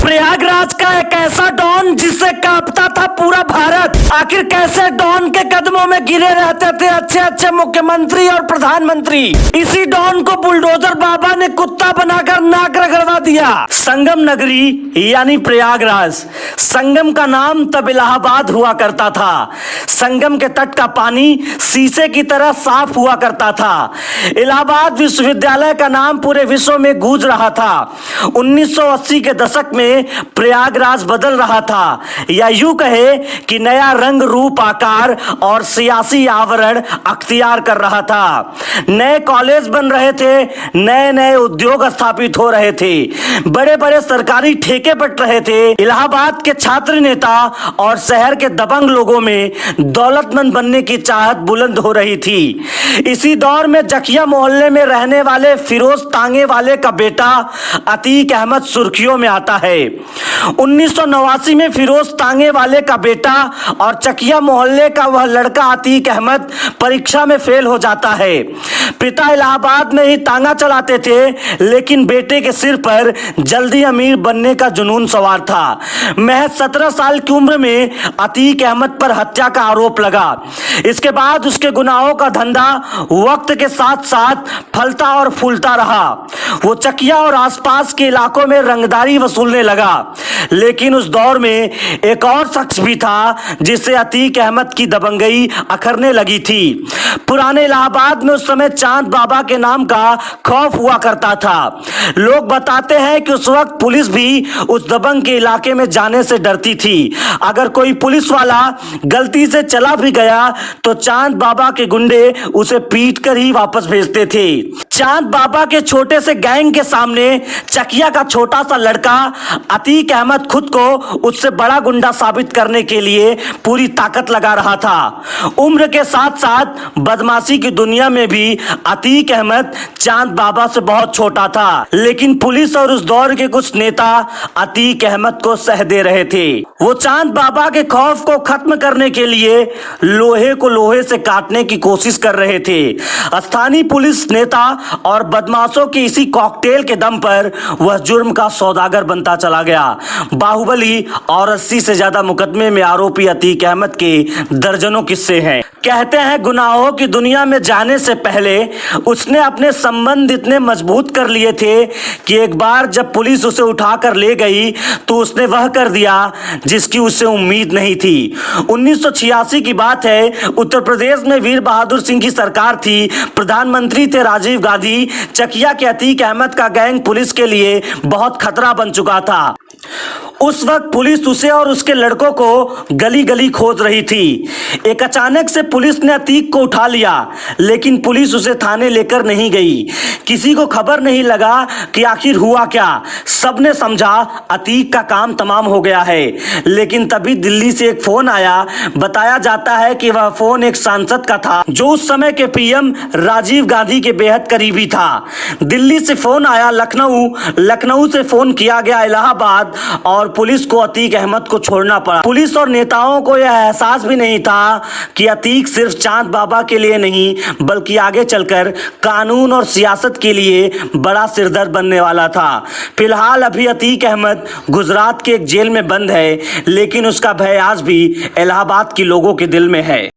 प्रयागराज का एक ऐसा डॉन जिससे कांपता था पूरा भारत। आखिर कैसे डॉन के कदमों में गिरे रहते थे अच्छे अच्छे मुख्यमंत्री और प्रधानमंत्री। इसी डॉन को बुलडोजर बाबा ने कुत्ता बनाकर नाक रगड़वा दिया। संगम नगरी यानी प्रयागराज, संगम का नाम तब इलाहाबाद हुआ करता था। संगम के तट का पानी शीशे की तरह साफ हुआ करता था। इलाहाबाद विश्वविद्यालय का नाम पूरे विश्व में गूंज रहा था। 1980 के दशक में प्रयागराज बदल रहा था, या यूं कहे कि नया रंग रूप आकार और सियासी आवरण अख्तियार कर रहा था। नए कॉलेज बन रहे थे, नए नए उद्योग स्थापित हो रहे थे, बड़े बड़े सरकारी ठेके बट रहे थे। इलाहाबाद के छात्र नेता और शहर के दबंग लोगों में दौलतमंद बनने की चाहत बुलंद हो रही थी। इसी दौर में जकिया मोहल्ले में रहने वाले फिरोज तांगे वाले का बेटा अतीक अहमद सुर्खियों में आता है। 1989 में फिरोज तांगे वाले का बेटा और चकिया मोहल्ले का वह लड़का अतीक अहमद परीक्षा में फेल हो जाता है। पिता इलाहाबाद में ही तांगा चलाते थे, लेकिन बेटे के सिर पर जल्दी अमीर बनने का जुनून सवार था। महज 17 साल की उम्र में अतीक अहमद पर हत्या का आरोप लगा। इसके बाद उसके गुनाहों का धंधा वक्त के साथ साथ फलता और फूलता रहा। वो चकिया और आसपास के इलाकों में रंगदारी वसूलने लगा। लेकिन उस दौर में एक और शख्स भी था जिससे अतीक अहमद की दबंगई अखरने लगी थी। पुराने इलाहाबाद में उस समय चांद बाबा के नाम का खौफ हुआ करता था। लोग बताते हैं कि उस वक्त पुलिस भी उस दबंग के इलाके में जाने से डरती थी। अगर कोई पुलिस वाला गलती से चला भी गया तो चांद बाबा के गुंडे उसे पीट कर ही वापस भेजते थे। चांद बाबा के छोटे से गैंग के सामने चकिया का छोटा सा लड़का अतीक अहमद खुद को उससे बड़ा गुंडा साबित करने के लिए पूरी ताकत लगा रहा था। उम्र के साथ साथ बदमाशी की दुनिया में भी अतीक अहमद चांद बाबा से बहुत छोटा था, लेकिन पुलिस और उस दौर के कुछ नेता अतीक अहमद को सह दे रहे थे। वो चांद बाबा के खौफ को खत्म करने के लिए लोहे को लोहे से काटने की कोशिश कर रहे थे। स्थानीय पुलिस नेता और बदमाशों की इसी कॉकटेल के दम पर वह जुर्म का सौदागर बनता चला गया। बाहुबली और 80 से ज्यादा मुकदमे में आरोपी अतीक अहमद के दर्जनों किस्से हैं। कहते हैं गुनाहों की दुनिया में जाने से पहले उसने अपने संबंध इतने मजबूत कर लिए थे कि एक बार जब पुलिस उसे उठाकर ले गई तो उसने वह कर दिया जिसकी उसे उम्मीद नहीं थी। 1986 की बात है, उत्तर प्रदेश में वीर बहादुर सिंह की सरकार थी, प्रधानमंत्री थे राजीव गांधी। चकिया के अतीक अहमद का गैंग पुलिस के लिए बहुत खतरा बन चुका था। उस वक्त पुलिस उसे और उसके लड़कों को गली गली खोज रही थी। एक अचानक से पुलिस ने अतीक को उठा लिया, लेकिन पुलिस उसे थाने लेकर नहीं गई। किसी को खबर नहीं लगा कि आखिर हुआ क्या। सबने समझा अतीक का काम तमाम हो गया है। लेकिन तभी दिल्ली से एक फोन आया। बताया जाता है कि वह फोन एक सांसद का था जो उस समय के पीएम राजीव गांधी के बेहद करीबी था। दिल्ली से फोन आया लखनऊ, लखनऊ से फोन किया गया इलाहाबाद और पुलिस को अतीक अहमद को छोड़ना पड़ा। पुलिस और नेताओं को यह एहसास भी नहीं था कि अतीक सिर्फ चांद बाबा के लिए नहीं बल्कि आगे चलकर कानून और सियासत के लिए बड़ा सिरदर्द बनने वाला था। फिलहाल अभी अतीक अहमद गुजरात के एक जेल में बंद है, लेकिन उसका भय आज भी इलाहाबाद के लोगों के दिल में है।